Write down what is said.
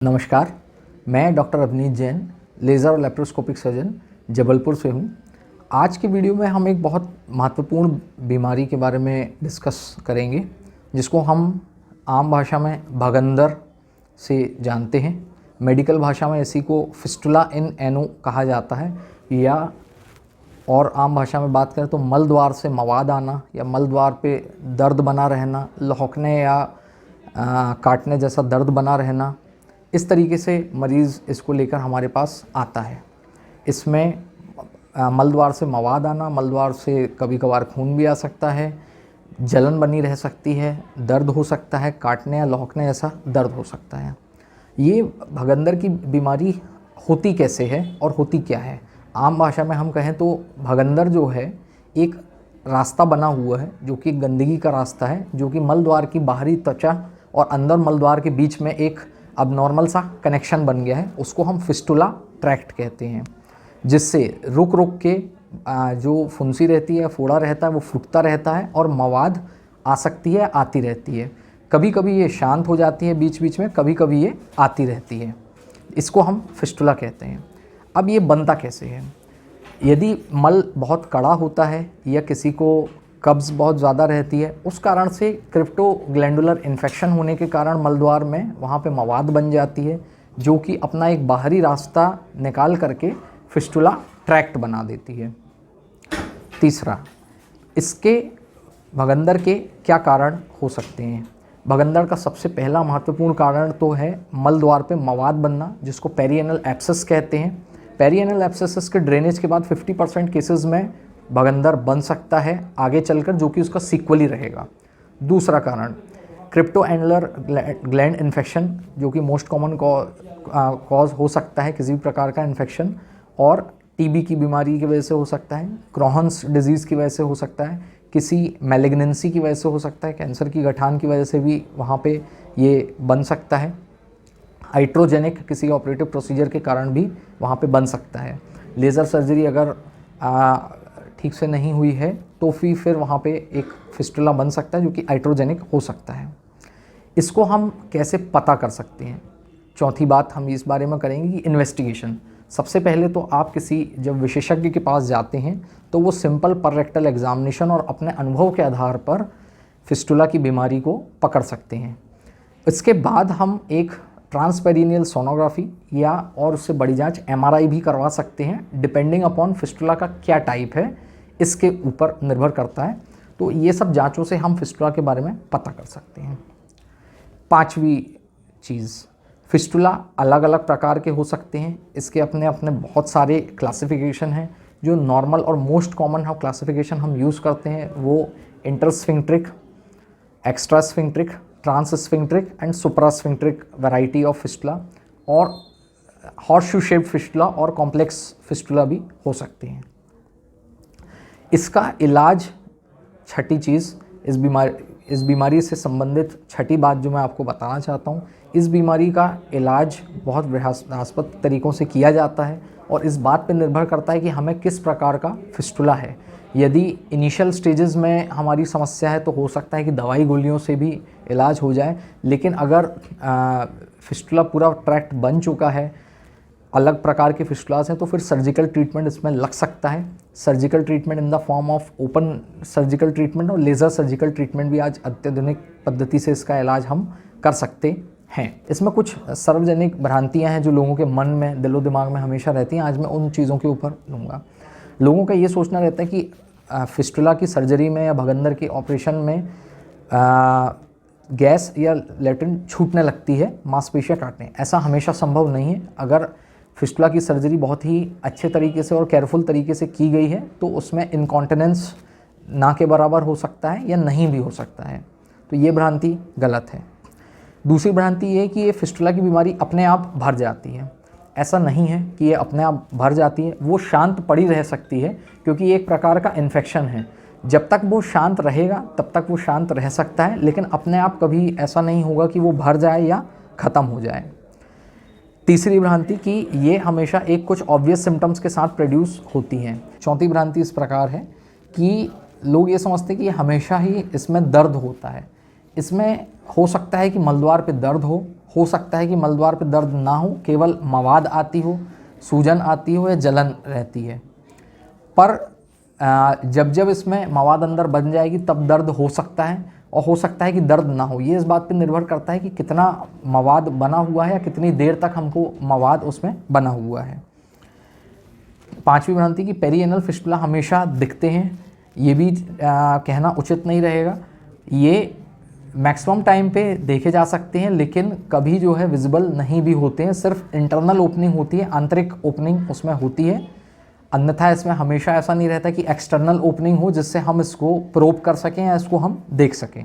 नमस्कार, मैं doctor Avneet Jain, laser और लेप्रोस्कोपिक सर्जन जबलपुर से हूँ। आज के वीडियो में हम एक बहुत महत्वपूर्ण बीमारी के बारे में डिस्कस करेंगे, जिसको हम आम भाषा में भगंदर से जानते हैं। मेडिकल भाषा में इसी को फिस्टुला इन एनो कहा जाता है, या और आम भाषा में बात करें तो मल द्वार से मवाद आना या मल द्वार पे दर्द बना रहना, लौकने या काटने जैसा दर्द बना रहना। इस तरीके से मरीज़ इसको लेकर हमारे पास आता है। इसमें मलद्वार से मवाद आना, मलद्वार से कभी कभार खून भी आ सकता है, जलन बनी रह सकती है, दर्द हो सकता है, काटने या लौकने ऐसा दर्द हो सकता है। ये भगंदर की बीमारी होती कैसे है और होती क्या है? आम भाषा में हम कहें तो भगंदर जो है एक रास्ता बना हुआ है, जो कि गंदगी का रास्ता है, जो कि मलद्वार की बाहरी त्वचा और अंदर मलद्वार के बीच में एक अब नॉर्मल सा कनेक्शन बन गया है। उसको हम फिस्टुला ट्रैक्ट कहते हैं, जिससे रुक रुक के जो फुंसी रहती है, फोड़ा रहता है, वो फूटता रहता है और मवाद आ सकती है, आती रहती है। कभी कभी ये शांत हो जाती है बीच बीच में, कभी कभी ये आती रहती है। इसको हम फिस्टुला कहते हैं। अब ये बनता कैसे है? यदि मल बहुत कड़ा होता है या किसी को कब्ज़ बहुत ज़्यादा रहती है, उस कारण से क्रिप्टोग्लैंडुलर इन्फेक्शन होने के कारण मलद्वार में वहाँ पे मवाद बन जाती है, जो कि अपना एक बाहरी रास्ता निकाल करके फिस्टुला ट्रैक्ट बना देती है। तीसरा, इसके भगंदर के क्या कारण हो सकते हैं? भगंदर का सबसे पहला महत्वपूर्ण कारण तो है मलद्वार पे मवाद बनना, जिसको पेरिएनल एब्सेस कहते हैं। पेरिएनल एब्सेस के ड्रेनेज के बाद 50% केसेस में भगंदर बन सकता है आगे चलकर, जो कि उसका सीक्वल ही रहेगा। दूसरा कारण क्रिप्टोएनुलर ग्लैंड इन्फेक्शन, जो कि मोस्ट कॉमन कॉज हो सकता है किसी भी प्रकार का इन्फेक्शन, और टीबी की बीमारी की वजह से हो सकता है, क्रोहन्स डिजीज़ की वजह से हो सकता है, किसी मैलिग्नेंसी की वजह से हो सकता है, कैंसर की गठान की वजह से भी वहाँ पे ये बन सकता है, हाइड्रोजेनिक किसी ऑपरेटिव प्रोसीजर के कारण भी वहाँ पे बन सकता है। लेज़र सर्जरी अगर ठीक से नहीं हुई है तो फिर वहाँ पे एक फिस्टुला बन सकता है, जो कि हाइड्रोजेनिक हो सकता है। इसको हम कैसे पता कर सकते हैं? चौथी बात हम इस बारे में करेंगे कि इन्वेस्टिगेशन। सबसे पहले तो आप किसी जब विशेषज्ञ के पास जाते हैं तो वो सिंपल पर रेक्टल एग्जामिनेशन और अपने अनुभव के आधार पर फिस्टुला की बीमारी को पकड़ सकते हैं। इसके बाद हम एक ट्रांसपेरिनियल सोनोग्राफी या और उससे बड़ी जांच MRI भी करवा सकते हैं, डिपेंडिंग अपॉन फिस्टुला का क्या टाइप है इसके ऊपर निर्भर करता है। तो ये सब जांचों से हम फिस्टुला के बारे में पता कर सकते हैं। पांचवी चीज़, फिस्टुला अलग अलग प्रकार के हो सकते हैं। इसके अपने अपने बहुत सारे क्लासिफिकेशन हैं। जो नॉर्मल और मोस्ट कॉमन हम क्लासिफिकेशन हम यूज़ करते हैं वो इंटरस्फिंक्ट्रिक, एक्स्ट्रास्फिंक्ट्रिक, ट्रांसस्फिंक्ट्रिक एंड सुप्रास्फिंक्ट्रिक वैरायटी ऑफ फिस्टुला, और हॉर्सशू शेप्ड फिस्टुला और कॉम्प्लेक्स फिस्टुला भी हो सकते हैं। इसका इलाज, छठी चीज़, इस बीमारी से संबंधित छठी बात जो मैं आपको बताना चाहता हूँ, इस बीमारी का इलाज बहुत विनाशनात्मक तरीक़ों से किया जाता है और इस बात पर निर्भर करता है कि हमें किस प्रकार का फिस्टुला है। यदि इनिशियल स्टेजेस में हमारी समस्या है तो हो सकता है कि दवाई गोलियों से भी इलाज हो जाए, लेकिन अगर फिस्टुला पूरा ट्रैक्ट बन चुका है, अलग प्रकार के फिस्टुलास हैं, तो फिर सर्जिकल ट्रीटमेंट इसमें लग सकता है। Surgical treatment in the form of open surgical treatment और लेज़र सर्जिकल ट्रीटमेंट भी आज अत्याधुनिक पद्धति से इसका इलाज हम कर सकते हैं। इसमें कुछ सार्वजनिक भ्रांतियाँ हैं जो लोगों के मन में, दिलो दिमाग में हमेशा रहती हैं। आज मैं उन चीज़ों के ऊपर लूँगा। लोगों का ये सोचना रहता है कि फिस्टुला की सर्जरी में या भगंदर के ऑपरेशन में गैस या लैट्रिन छूटने लगती है मांसपेशियाँ काटने। ऐसा हमेशा संभव नहीं है। अगर फिस्टुला की सर्जरी बहुत ही अच्छे तरीके से और केयरफुल तरीके से की गई है तो उसमें इनकॉन्टिनेंस ना के बराबर हो सकता है या नहीं भी हो सकता है। तो ये भ्रांति गलत है। दूसरी भ्रांति ये है कि ये फिस्टुला की बीमारी अपने आप भर जाती है। ऐसा नहीं है कि ये अपने आप भर जाती है, वो शांत पड़ी रह सकती है, क्योंकि ये एक प्रकार का इन्फेक्शन है। जब तक वो शांत रहेगा तब तक वो शांत रह सकता है, लेकिन अपने आप कभी ऐसा नहीं होगा कि वो भर जाए या ख़त्म हो जाए। तीसरी भ्रांति कि ये हमेशा एक कुछ ऑब्वियस सिम्टम्स के साथ प्रोड्यूस होती हैं। चौथी भ्रांति इस प्रकार है कि लोग ये समझते हैं कि हमेशा ही इसमें दर्द होता है। इसमें हो सकता है कि मलद्वार पे दर्द हो हो सकता है कि मलद्वार पे दर्द ना हो, केवल मवाद आती हो, सूजन आती हो या जलन रहती है। पर जब जब इसमें मवाद अंदर बन जाएगी तब दर्द हो सकता है, और हो सकता है कि दर्द ना हो। ये इस बात पे निर्भर करता है कि कितना मवाद बना हुआ है या कितनी देर तक हमको मवाद उसमें बना हुआ है। पांचवी भ्रांति की पेरिएनल फिस्टुला हमेशा दिखते हैं, ये भी कहना उचित नहीं रहेगा। ये मैक्सिमम टाइम पे देखे जा सकते हैं, लेकिन कभी जो है विजिबल नहीं भी होते हैं, सिर्फ इंटरनल ओपनिंग होती है, आंतरिक ओपनिंग उसमें होती है। अन्यथा इसमें हमेशा ऐसा नहीं रहता कि एक्सटर्नल ओपनिंग हो जिससे हम इसको प्रोब कर सकें या इसको हम देख सकें।